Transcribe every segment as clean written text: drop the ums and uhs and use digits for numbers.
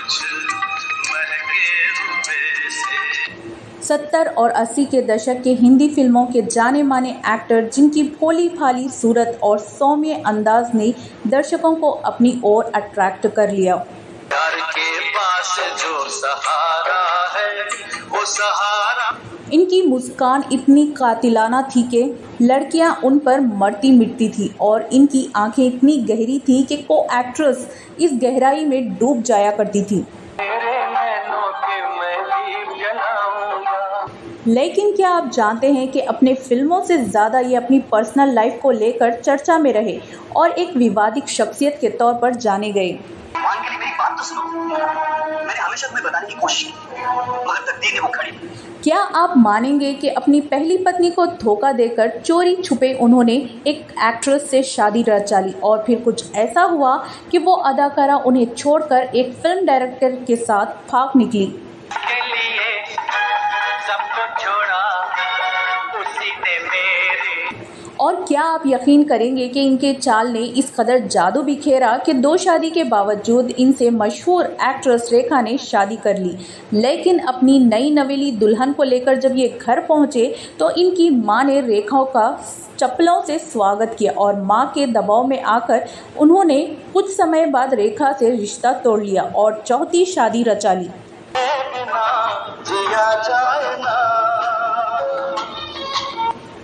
कुछ महके हुए से। 70 और 80 के दशक के हिंदी फिल्मों के जाने माने एक्टर जिनकी भोली भाली सूरत और सौम्य अंदाज ने दर्शकों को अपनी ओर अट्रैक्ट कर लिया। प्यार के पास जो सहारा है वो सहारा। इनकी मुस्कान इतनी कातिलाना थी कि लड़कियां उन पर मरती मिटती थी और इनकी आंखें इतनी गहरी थी कि को एक्ट्रेस इस गहराई में डूब जाया करती थी। लेकिन क्या आप जानते हैं कि अपने फिल्मों से ज़्यादा ये अपनी पर्सनल लाइफ को लेकर चर्चा में रहे और एक विवादित शख्सियत के तौर पर जाने गए। मेरी बात तो सुनो। मैंने हमेशा तुम्हें बताने की कोशिश की मगर तकदीर ने वो खड़ी। क्या आप मानेंगे कि अपनी पहली पत्नी को धोखा देकर चोरी छुपे उन्होंने एक एक्ट्रेस से शादी रचा ली और फिर कुछ ऐसा हुआ कि वो अदाकारा उन्हें छोड़कर एक फिल्म डायरेक्टर के साथ भाग निकली। और क्या आप यकीन करेंगे कि इनके चाल ने इस कदर जादू बिखेरा कि 2 शादी के बावजूद इनसे मशहूर एक्ट्रेस रेखा ने शादी कर ली। लेकिन अपनी नई नवेली दुल्हन को लेकर जब ये घर पहुंचे तो इनकी मां ने रेखा का चप्पलों से स्वागत किया और मां के दबाव में आकर उन्होंने कुछ समय बाद रेखा से रिश्ता तोड़ लिया और चौथी शादी रचा ली।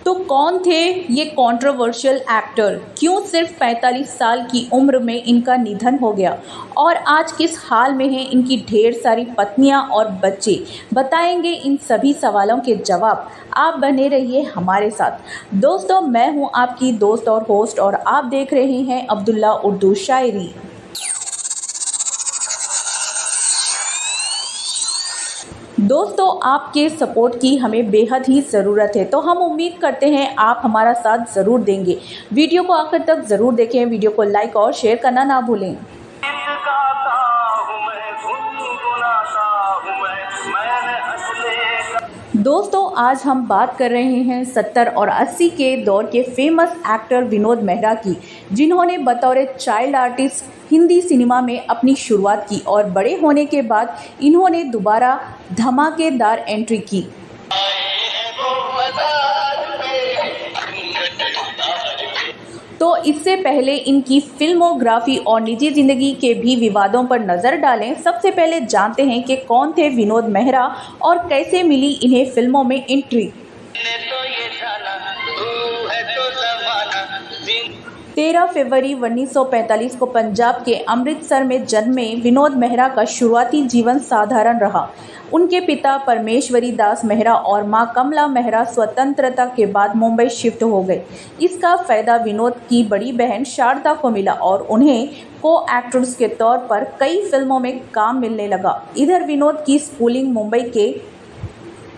तो कौन थे ये कंट्रोवर्शियल एक्टर? क्यों सिर्फ 45 साल की उम्र में इनका निधन हो गया और आज किस हाल में हैं इनकी ढेर सारी पत्नियां और बच्चे? बताएंगे इन सभी सवालों के जवाब। आप बने रहिए हमारे साथ। दोस्तों, मैं हूं आपकी दोस्त और होस्ट और आप देख रहे हैं अब्दुल्ला उर्दू शायरी। दोस्तों, आपके सपोर्ट की हमें बेहद ही ज़रूरत है, तो हम उम्मीद करते हैं आप हमारा साथ ज़रूर देंगे। वीडियो को आखिर तक ज़रूर देखें, वीडियो को लाइक और शेयर करना ना भूलें। दोस्तों, आज हम बात कर रहे हैं 70 और 80 के दौर के फेमस एक्टर विनोद मेहरा की, जिन्होंने बतौर चाइल्ड आर्टिस्ट हिंदी सिनेमा में अपनी शुरुआत की और बड़े होने के बाद इन्होंने दोबारा धमाकेदार एंट्री की। तो इससे पहले इनकी फिल्मोग्राफी और निजी ज़िंदगी के भी विवादों पर नज़र डालें। सबसे पहले जानते हैं कि कौन थे विनोद मेहरा और कैसे मिली इन्हें फिल्मों में एंट्री। 13 फरवरी 1945 को पंजाब के अमृतसर में जन्मे विनोद मेहरा का शुरुआती जीवन साधारण रहा। उनके पिता परमेश्वरी दास मेहरा और मां कमला मेहरा स्वतंत्रता के बाद मुंबई शिफ्ट हो गए। इसका फ़ायदा विनोद की बड़ी बहन शारदा को मिला और उन्हें को एक्ट्रेस के तौर पर कई फिल्मों में काम मिलने लगा। इधर विनोद की स्कूलिंग मुंबई के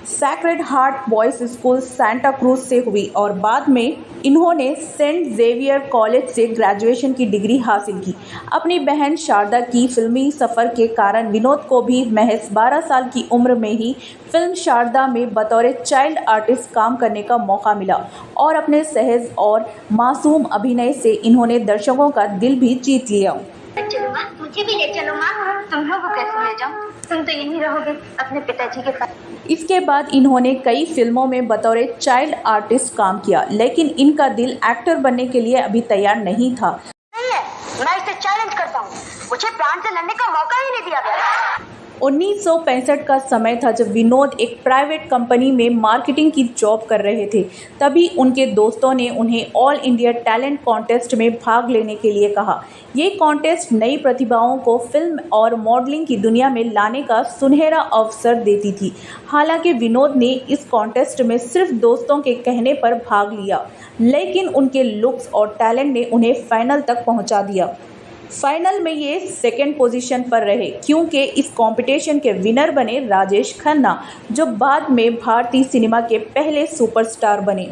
sacred heart boys school Santa cruise से हुई और बाद में इन्होंने सेंट जेवियर कॉलेज से ग्रेजुएशन की डिग्री हासिल की। अपनी बहन शारदा की फिल्मी सफ़र के कारण विनोद को भी महज 12 साल की उम्र में ही फिल्म शारदा में बतौर चाइल्ड आर्टिस्ट काम करने का मौका मिला और अपने सहज और मासूम अभिनय से इन्होंने दर्शकों का दिल भी जीत लिया। चलो माँ, मुझे भी ले चलो माँ। तुम लोग को कैसे ले जाऊँ? तुम तो यहीं रहोगे अपने पिताजी के पास। इसके बाद इन्होंने कई फिल्मों में बतौर चाइल्ड आर्टिस्ट काम किया, लेकिन इनका दिल एक्टर बनने के लिए अभी तैयार नहीं था। नहीं है, मैं इसे चैलेंज करता हूँ। मुझे प्राण से लड़ने का मौका ही नहीं दिया गया। 1965 का समय था जब विनोद एक प्राइवेट कंपनी में मार्केटिंग की जॉब कर रहे थे। तभी उनके दोस्तों ने उन्हें ऑल इंडिया टैलेंट कॉन्टेस्ट में भाग लेने के लिए कहा। ये कॉन्टेस्ट नई प्रतिभाओं को फिल्म और मॉडलिंग की दुनिया में लाने का सुनहरा अवसर देती थी। हालांकि विनोद ने इस कॉन्टेस्ट में सिर्फ दोस्तों के कहने पर भाग लिया, लेकिन उनके लुक्स और टैलेंट ने उन्हें फाइनल तक पहुंचा दिया। फाइनल में ये सेकंड पोजीशन पर रहे क्योंकि इस कंपटीशन के विनर बने राजेश खन्ना, जो बाद में भारतीय सिनेमा के पहले सुपरस्टार बने।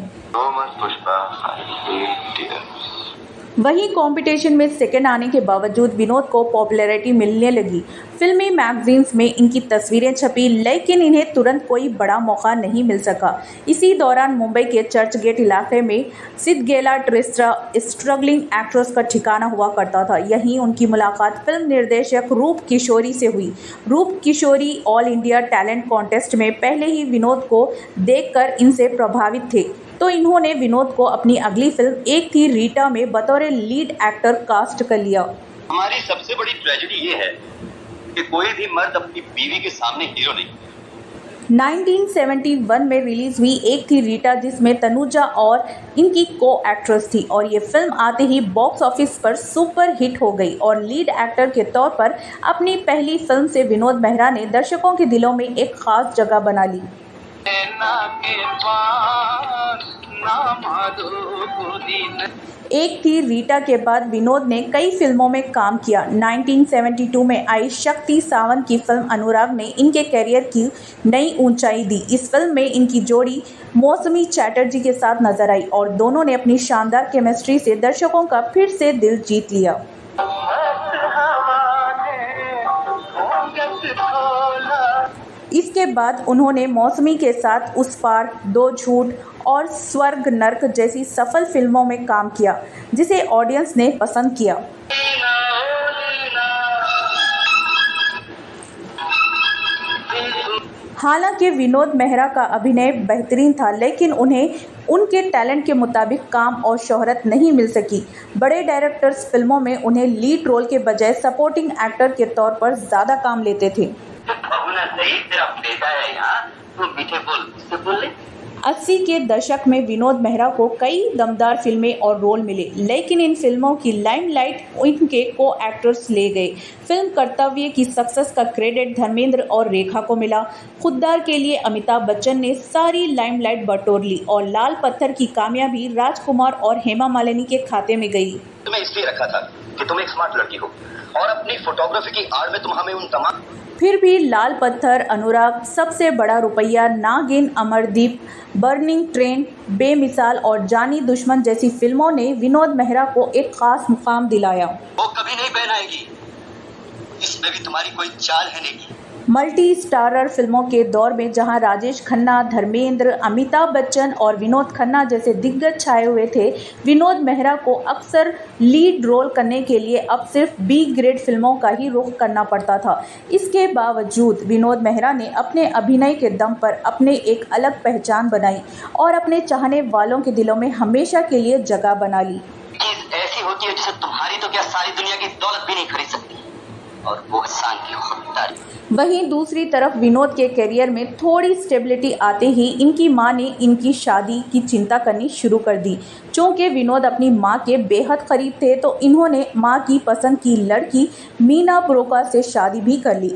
वहीं कंपटीशन में सेकंड आने के बावजूद विनोद को पॉपुलैरिटी मिलने लगी। फिल्मी मैगजीन्स में इनकी तस्वीरें छपी, लेकिन इन्हें तुरंत कोई बड़ा मौका नहीं मिल सका। इसी दौरान मुंबई के चर्चगेट इलाके में सिद्धगेला ट्रिस्टा स्ट्रगलिंग एक्ट्रेस का ठिकाना हुआ करता था। यहीं उनकी मुलाकात फिल्म निर्देशक रूप किशोरी से हुई। रूप किशोरी ऑल इंडिया टैलेंट कॉन्टेस्ट में पहले ही विनोद को देखकर इनसे प्रभावित थे, तो इन्होंने विनोद को अपनी अगली फिल्म एक थी रीटा में बतौर लीड एक्टर कास्ट कर लिया। हमारी सबसे बड़ी ट्रेजेडी ये है कि कोई भी मर्द अपनी बीवी के सामने हीरो नहीं। 1971 में रिलीज हुई एक थी रीटा, जिसमें तनुजा और इनकी को एक्ट्रेस थी, और ये फिल्म आते ही बॉक्स ऑफिस पर सुपर हिट हो गई और लीड एक्टर के तौर पर अपनी पहली फिल्म से विनोद मेहरा ने दर्शकों के दिलों में एक खास जगह बना ली। एक थी रीटा के बाद विनोद ने कई फिल्मों में काम किया। 1972 में आई शक्ति सावंत की फिल्म अनुराग ने इनके करियर की नई ऊंचाई दी। इस फिल्म में इनकी जोड़ी मौसमी चैटर्जी के साथ नजर आई और दोनों ने अपनी शानदार केमिस्ट्री से दर्शकों का फिर से दिल जीत लिया। इसके बाद उन्होंने मौसमी के साथ उस पार, दो झूठ और स्वर्ग नर्क जैसी सफल फिल्मों में काम किया, जिसे ऑडियंस ने पसंद किया। हालांकि विनोद मेहरा का अभिनय बेहतरीन था, लेकिन उन्हें उनके टैलेंट के मुताबिक काम और शोहरत नहीं मिल सकी। बड़े डायरेक्टर्स फिल्मों में उन्हें लीड रोल के बजाय सपोर्टिंग एक्टर के तौर पर ज़्यादा काम लेते थे। 80 के दशक में विनोद मेहरा को कई दमदार फिल्में और रोल मिले, लेकिन इन फिल्मों की लाइमलाइट इनके को एक्टर्स ले गए। फिल्म कर्तव्य की सक्सेस का क्रेडिट धर्मेंद्र और रेखा को मिला। खुददार के लिए अमिताभ बच्चन ने सारी लाइमलाइट बटोर ली और लाल पत्थर की कामयाबी राजकुमार और हेमा मालिनी के खाते में गई। तुम्हें इसलिए रखा था कि तुम एक स्मार्ट लड़की हो और अपनी फोटोग्राफी की आड़ में तुम हमें उन तमाम। फिर भी लाल पत्थर, अनुराग, सबसे बड़ा रुपया, नागिन, अमरदीप, बर्निंग ट्रेन, बेमिसाल और जानी दुश्मन जैसी फिल्मों ने विनोद मेहरा को एक खास मुकाम दिलाया। वो कभी नहीं बहन आएगी, इसमें भी तुम्हारी कोई चाल है नहीं। मल्टी स्टारर फिल्मों के दौर में जहां राजेश खन्ना, धर्मेंद्र, अमिताभ बच्चन और विनोद खन्ना जैसे दिग्गज छाए हुए थे, विनोद मेहरा को अक्सर लीड रोल करने के लिए अब सिर्फ बी ग्रेड फिल्मों का ही रुख करना पड़ता था। इसके बावजूद विनोद मेहरा ने अपने अभिनय के दम पर अपने एक अलग पहचान बनाई और अपने चाहने वालों के दिलों में हमेशा के लिए जगह बना ली। ऐसी होती है जिसे तुम्हारी तो क्या सारी दुनिया की दौलत भी नहीं खरीद सकती, और वो इंसान की खुददारी। वहीं दूसरी तरफ विनोद के करियर में थोड़ी स्टेबिलिटी आते ही इनकी मां ने इनकी शादी की चिंता करनी शुरू कर दी। चूँकि विनोद अपनी मां के बेहद करीब थे, तो इन्होंने मां की पसंद की लड़की मीना ब्रोका से शादी भी कर ली।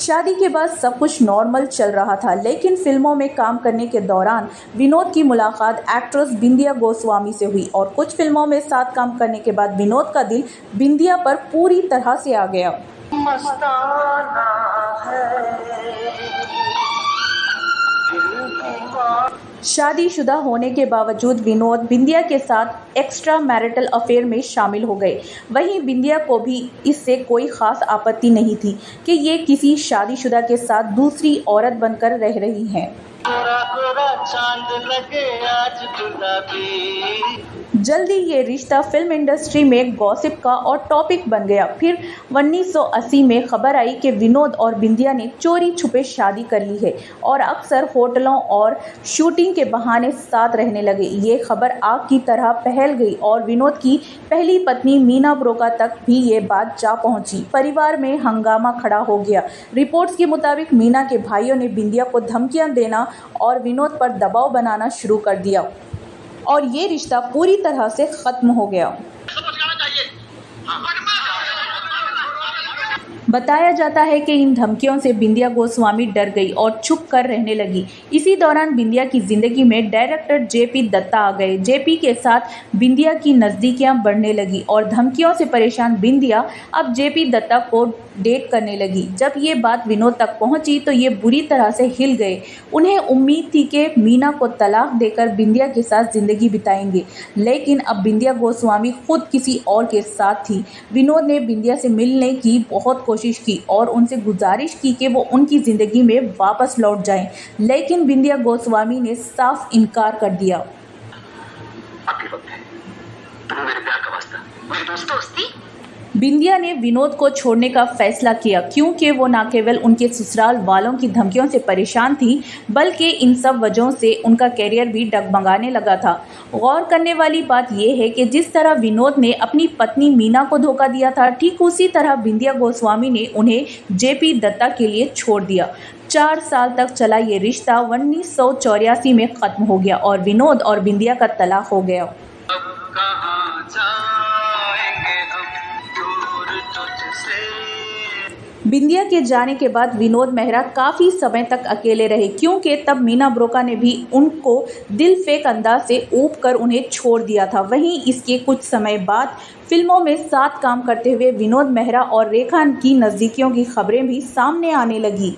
शादी के बाद सब कुछ नॉर्मल चल रहा था, लेकिन फिल्मों में काम करने के दौरान विनोद की मुलाकात एक्ट्रेस बिंदिया गोस्वामी से हुई और कुछ फिल्मों में साथ काम करने के बाद विनोद का दिल बिंदिया पर पूरी तरह से आ गया। शादीशुदा होने के बावजूद विनोद बिंदिया के साथ एक्स्ट्रा मैरिटल अफेयर में शामिल हो गए। वहीं बिंदिया को भी इससे कोई ख़ास आपत्ति नहीं थी कि ये किसी शादीशुदा के साथ दूसरी औरत बनकर रह रही हैं। जल्दी ये रिश्ता फिल्म इंडस्ट्री में गॉसिप का और टॉपिक बन गया। फिर 1980 में खबर आई कि विनोद और बिंदिया ने चोरी छुपे शादी कर ली है और अक्सर होटलों और शूटिंग के बहाने साथ रहने लगे। ये खबर आग की तरह फैल गई और विनोद की पहली पत्नी मीना ब्रोका तक भी ये बात जा पहुंची। परिवार में हंगामा खड़ा हो गया। रिपोर्ट्स के मुताबिक मीना के भाइयों ने बिंदिया को धमकियां देना और विनोद पर दबाव बनाना शुरू कर दिया और ये रिश्ता पूरी तरह से खत्म हो गया। बताया जाता है कि इन धमकियों से बिंदिया गोस्वामी डर गई और चुप कर रहने लगी। इसी दौरान बिंदिया की जिंदगी में डायरेक्टर जेपी दत्ता आ गए। जेपी के साथ बिंदिया की नज़दीकियां बढ़ने लगी और धमकियों से परेशान बिंदिया अब जेपी दत्ता को डेट करने लगी। जब ये बात विनोद तक पहुंची तो ये बुरी तरह से हिल गए। उन्हें उम्मीद थी कि मीना को तलाक देकर बिंदिया के साथ जिंदगी बिताएंगे, लेकिन अब बिंदिया गोस्वामी खुद किसी और के साथ थी। विनोद ने बिंदिया से मिलने की बहुत कोशिश की और उनसे गुजारिश की कि वो उनकी ज़िंदगी में वापस लौट जाएं, लेकिन बिंदिया गोस्वामी ने साफ इनकार कर दिया। आखिरी वक्त है, तुम्हें मेरे प्यार का वास्ता, मेरी दोस्ती। बिंदिया ने विनोद को छोड़ने का फैसला किया क्योंकि वो न केवल उनके ससुराल वालों की धमकियों से परेशान थी, बल्कि इन सब वजहों से उनका करियर भी डगमगाने लगा था। गौर करने वाली बात यह है कि जिस तरह विनोद ने अपनी पत्नी मीना को धोखा दिया था, ठीक उसी तरह बिंदिया गोस्वामी ने उन्हें जेपी दत्ता के लिए छोड़ दिया। 4 साल तक चला ये रिश्ता 1984 में ख़त्म हो गया और विनोद और बिंदिया का तलाक हो गया। अब कहाँ जाएंगे हम दूर तुझसे। बिंदिया के जाने के बाद विनोद मेहरा काफ़ी समय तक अकेले रहे क्योंकि तब मीना ब्रोका ने भी उनको दिल फेक अंदाज से ऊब कर उन्हें छोड़ दिया था। वहीं इसके कुछ समय बाद फिल्मों में साथ काम करते हुए विनोद मेहरा और रेखा की नज़दीकियों की खबरें भी सामने आने लगी।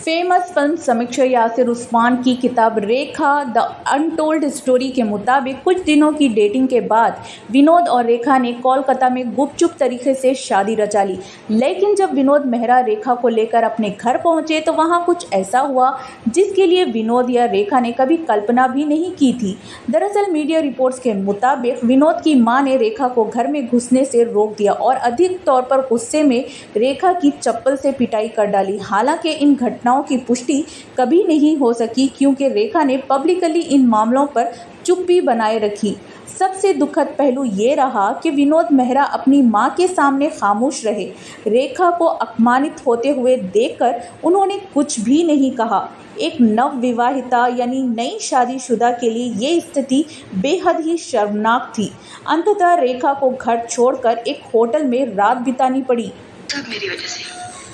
फेमस फिल्म समीक्षा यासिर उस्मान की किताब रेखा द अनटोल्ड स्टोरी के मुताबिक कुछ दिनों की डेटिंग के बाद विनोद और रेखा ने कोलकाता में गुपचुप तरीके से शादी रचा ली। लेकिन जब विनोद मेहरा रेखा को लेकर अपने घर पहुंचे तो वहां कुछ ऐसा हुआ जिसके लिए विनोद या रेखा ने कभी कल्पना भी नहीं की थी। दरअसल मीडिया रिपोर्ट्स के मुताबिक विनोद की मां ने रेखा को घर में घुसने से रोक दिया और अधिक तौर पर गुस्से में रेखा की चप्पल से पिटाई कर डाली। हालांकि इन घटनाओं की पुष्टि कभी नहीं हो सकी क्योंकि रेखा ने पब्लिकली इन मामलों पर चुप्पी बनाए रखी। सबसे दुखद पहलू ये रहा कि विनोद मेहरा अपनी मां के सामने खामोश रहे। रेखा को अपमानित होते हुए देखकर उन्होंने कुछ भी नहीं कहा। एक नवविवाहिता यानी नई शादीशुदा के लिए ये स्थिति बेहद ही शर्मनाक थी। अंततः रेखा को घर छोड़कर एक होटल में रात बितानी पड़ी। सब मेरी वजह से,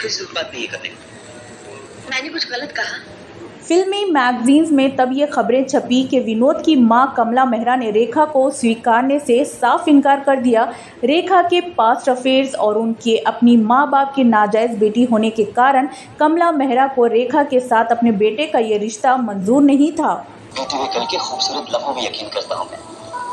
किसी बात नहीं करने, मैंने कुछ गलत कहा। फिल्मी मैगजीन्स में तब ये खबरें छपी कि विनोद की मां कमला मेहरा ने रेखा को स्वीकारने से साफ इनकार कर दिया। रेखा के पास्ट अफेयर्स और उनके अपनी मां बाप की नाजायज़ बेटी होने के कारण कमला मेहरा को रेखा के साथ अपने बेटे का ये रिश्ता मंजूर नहीं था। बीते हुए कल के खूबसूरत लम्हों में यकीन करता हूँ मैं,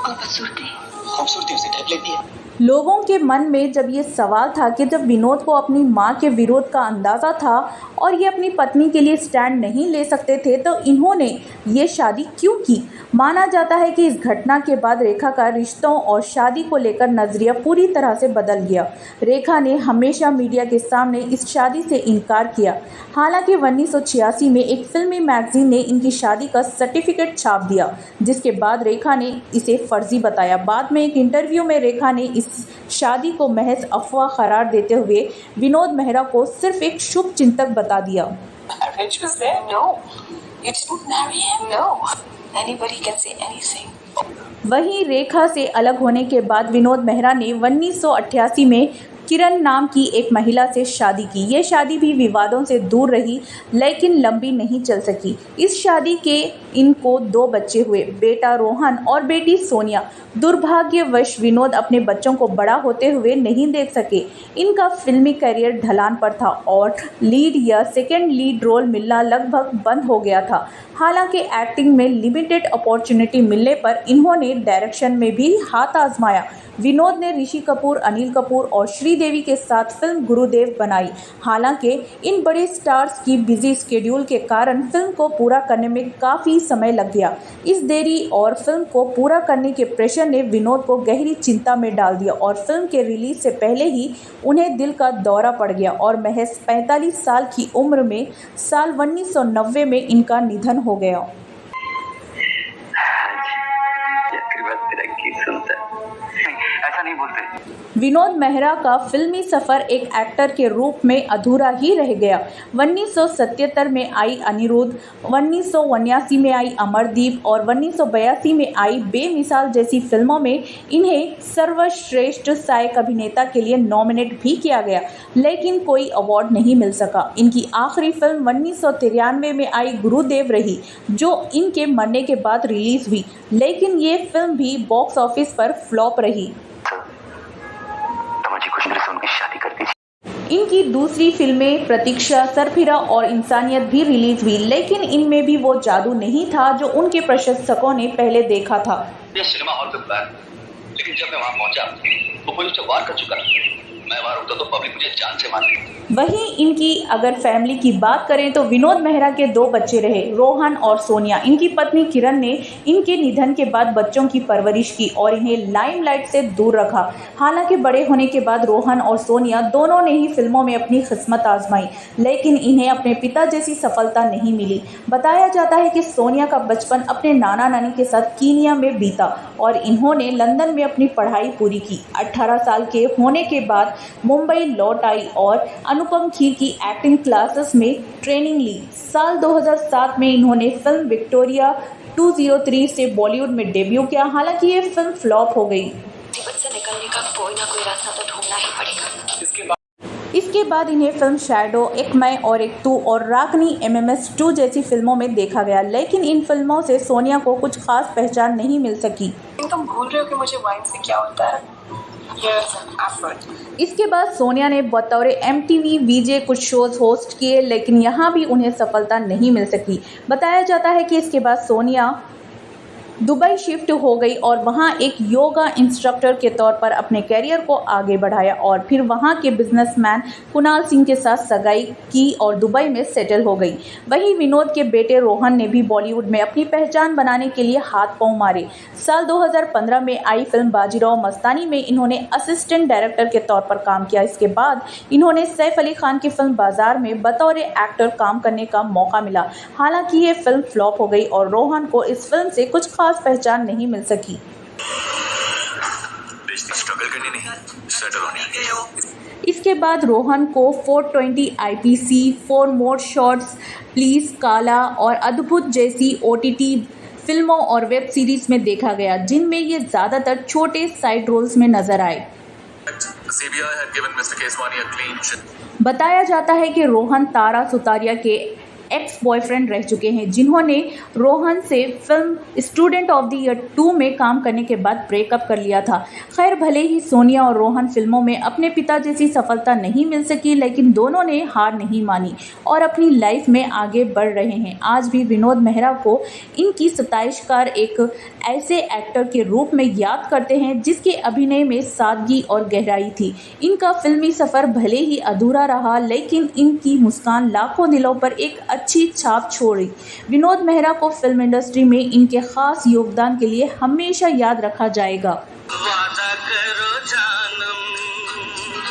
और खूबसूरती उसे ढक लेती है। लोगों के मन में जब ये सवाल था कि जब विनोद को अपनी मां के विरोध का अंदाज़ा था और ये अपनी पत्नी के लिए स्टैंड नहीं ले सकते थे तो इन्होंने ये शादी क्यों की। माना जाता है कि इस घटना के बाद रेखा का रिश्तों और शादी को लेकर नज़रिया पूरी तरह से बदल गया। रेखा ने हमेशा मीडिया के सामने इस शादी से इनकार किया। हालांकि 1986 में एक फिल्मी मैगजीन ने इनकी शादी का सर्टिफिकेट छाप दिया, जिसके बाद रेखा ने इसे फर्जी बताया। बाद में एक इंटरव्यू में रेखा ने इस शादी को महज अफवाह करार देते हुए विनोद मेहरा को सिर्फ एक शुभ चिंतक बता दिया। वहीं रेखा से अलग होने के बाद विनोद मेहरा ने 1988 में किरण नाम की एक महिला से शादी की। ये शादी भी विवादों से दूर रही लेकिन लंबी नहीं चल सकी। इस शादी के इनको 2 बच्चे हुए, बेटा रोहन और बेटी सोनिया। दुर्भाग्यवश विनोद अपने बच्चों को बड़ा होते हुए नहीं देख सके। इनका फिल्मी करियर ढलान पर था और लीड या सेकेंड लीड रोल मिलना लगभग बंद हो गया था। हालांकि एक्टिंग में लिमिटेड अपॉर्चुनिटी मिलने पर इन्होंने डायरेक्शन में भी हाथ आजमाया। विनोद ने ऋषि कपूर, अनिल कपूर और श्रीदेवी के साथ फिल्म गुरुदेव बनाई। हालांकि इन बड़े स्टार्स की बिजी स्केड्यूल के कारण फिल्म को पूरा करने में काफ़ी समय लग गया। इस देरी और फिल्म को पूरा करने के प्रेशर ने विनोद को गहरी चिंता में डाल दिया और फिल्म के रिलीज से पहले ही उन्हें दिल का दौरा पड़ गया और महज 45 साल की उम्र में साल 1990 में इनका निधन हो गया। ऐसा नहीं बोलते। विनोद मेहरा का फिल्मी सफर एक एक्टर के रूप में अधूरा ही रह गया। 1977 में आई अनिरुद्ध, 1979 में आई अमरदीप और 1982 में आई बेमिसाल जैसी फिल्मों में इन्हें सर्वश्रेष्ठ सहायक अभिनेता के लिए नॉमिनेट भी किया गया, लेकिन कोई अवार्ड नहीं मिल सका। इनकी आखिरी फिल्म 1993 में आई गुरुदेव रही, जो इनके मरने के बाद रिलीज हुई, लेकिन ये फिल्म भी बॉक्स ऑफिस पर फ्लॉप रही। मुझे कुछ मेरे से उनकी शादी कर दीजिए। इनकी दूसरी फिल्में प्रतीक्षा, सरफिरा और इंसानियत भी रिलीज हुई, लेकिन इनमें भी वो जादू नहीं था जो उनके प्रशंसकों ने पहले देखा था। ये सिनेमा हॉल पे बुलाया, लेकिन जब मैं वहाँ पहुँचा तो कोई उसे वार कर चुका। मैं वार होता तो पब्लिक मुझे जान से मार देती। वहीं इनकी अगर फैमिली की बात करें तो विनोद मेहरा के 2 बच्चे रहे, रोहन और सोनिया। इनकी पत्नी किरण ने इनके निधन के बाद बच्चों की परवरिश की और इन्हें लाइमलाइट से दूर रखा। हालांकि बड़े होने के बाद रोहन और सोनिया दोनों ने ही फिल्मों में अपनी किस्मत आजमाई, लेकिन इन्हें अपने पिता जैसी सफलता नहीं मिली। बताया जाता है कि सोनिया का बचपन अपने नाना नानी के साथ कीनिया में बीता और इन्होंने लंदन में अपनी पढ़ाई पूरी की। 18 साल के होने के बाद मुंबई लौट आई और अनुपम खेर की एक्टिंग क्लासेस में ट्रेनिंग ली। साल 2007 में इन्होंने फिल्म विक्टोरिया 203 से बॉलीवुड में डेब्यू किया। हालांकि ये फिल्म फ्लॉप हो गई। जीवन से निकलने का कोई ना कोई रास्ता तो ढूंढना ही पड़ेगा। इसके बाद इन्हें फिल्म शैडो, एक मैं और एक तू और रागनी MMS 2 जैसी फिल्मों में देखा गया, लेकिन इन फिल्मों से सोनिया को कुछ खास पहचान नहीं मिल सकी। तुम भूल रहे हो कि मुझे वाइन से क्या होता है? इसके बाद सोनिया ने बतौर MTV VJ कुछ शोज होस्ट किए, लेकिन यहाँ भी उन्हें सफलता नहीं मिल सकी। बताया जाता है कि इसके बाद सोनिया दुबई शिफ्ट हो गई और वहां एक योगा इंस्ट्रक्टर के तौर पर अपने करियर को आगे बढ़ाया और फिर वहां के बिजनेसमैन कुणाल सिंह के साथ सगाई की और दुबई में सेटल हो गई। वहीं विनोद के बेटे रोहन ने भी बॉलीवुड में अपनी पहचान बनाने के लिए हाथ पांव मारे। साल 2015 में आई फिल्म बाजीराव मस्तानी में इन्होंने असिस्टेंट डायरेक्टर के तौर पर काम किया। इसके बाद इन्होंने सैफ अली खान की फिल्म बाजार में बतौर एक्टर काम करने का मौका मिला। हालांकि ये फिल्म फ्लॉप हो गई और रोहन को इस फिल्म से कुछ खास पहचान नहीं मिल सकी। स्ट्रगल करनी नहीं, सेटल होनी। इसके बाद रोहन को 420 IPC, 4 मोर शॉट्स, प्लीज, काला और अद्भुत जैसी OTT फिल्मों और वेब सीरीज में देखा गया, जिनमें ये ज़्यादातर छोटे साइड रोल्स में नजर आए। बताया जाता है कि रोहन तारा सुतारिया के एक्स बॉयफ्रेंड रह चुके हैं, जिन्होंने रोहन से film student of the year 2 में काम करने के बाद ब्रेकअप कर लिया था। खैर, भले ही सोनिया और रोहन फिल्मों में अपने पिता जैसी सफलता नहीं मिल सकी, लेकिन दोनों ने हार नहीं मानी और अपनी लाइफ में आगे बढ़ रहे हैं। आज भी विनोद मेहरा को इनकी सताइशकार एक ऐसे एक्टर के रूप में याद करते हैं जिसके अभिनय में सादगी और गहराई थी। इनका फिल्मी सफ़र भले ही अधूरा रहा, लेकिन इनकी मुस्कान लाखों दिलों पर एक अच्छी छाप छोड़ी। विनोद मेहरा को फिल्म इंडस्ट्री में इनके खास योगदान के लिए हमेशा याद रखा जाएगा। वादा करो जानम,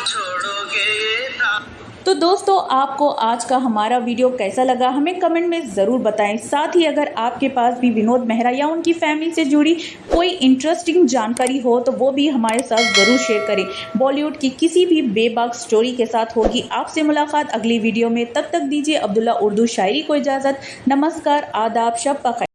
छोड़ोगे ना। तो दोस्तों, आपको आज का हमारा वीडियो कैसा लगा हमें कमेंट में ज़रूर बताएं। साथ ही अगर आपके पास भी विनोद मेहरा या उनकी फैमिली से जुड़ी कोई इंटरेस्टिंग जानकारी हो तो वो भी हमारे साथ ज़रूर शेयर करें। बॉलीवुड की किसी भी बेबाक स्टोरी के साथ होगी आपसे मुलाकात अगली वीडियो में। तब तक दीजिए अब्दुल्ला उर्दू शायरी को इजाज़त। नमस्कार, आदाब, शब ब खैर।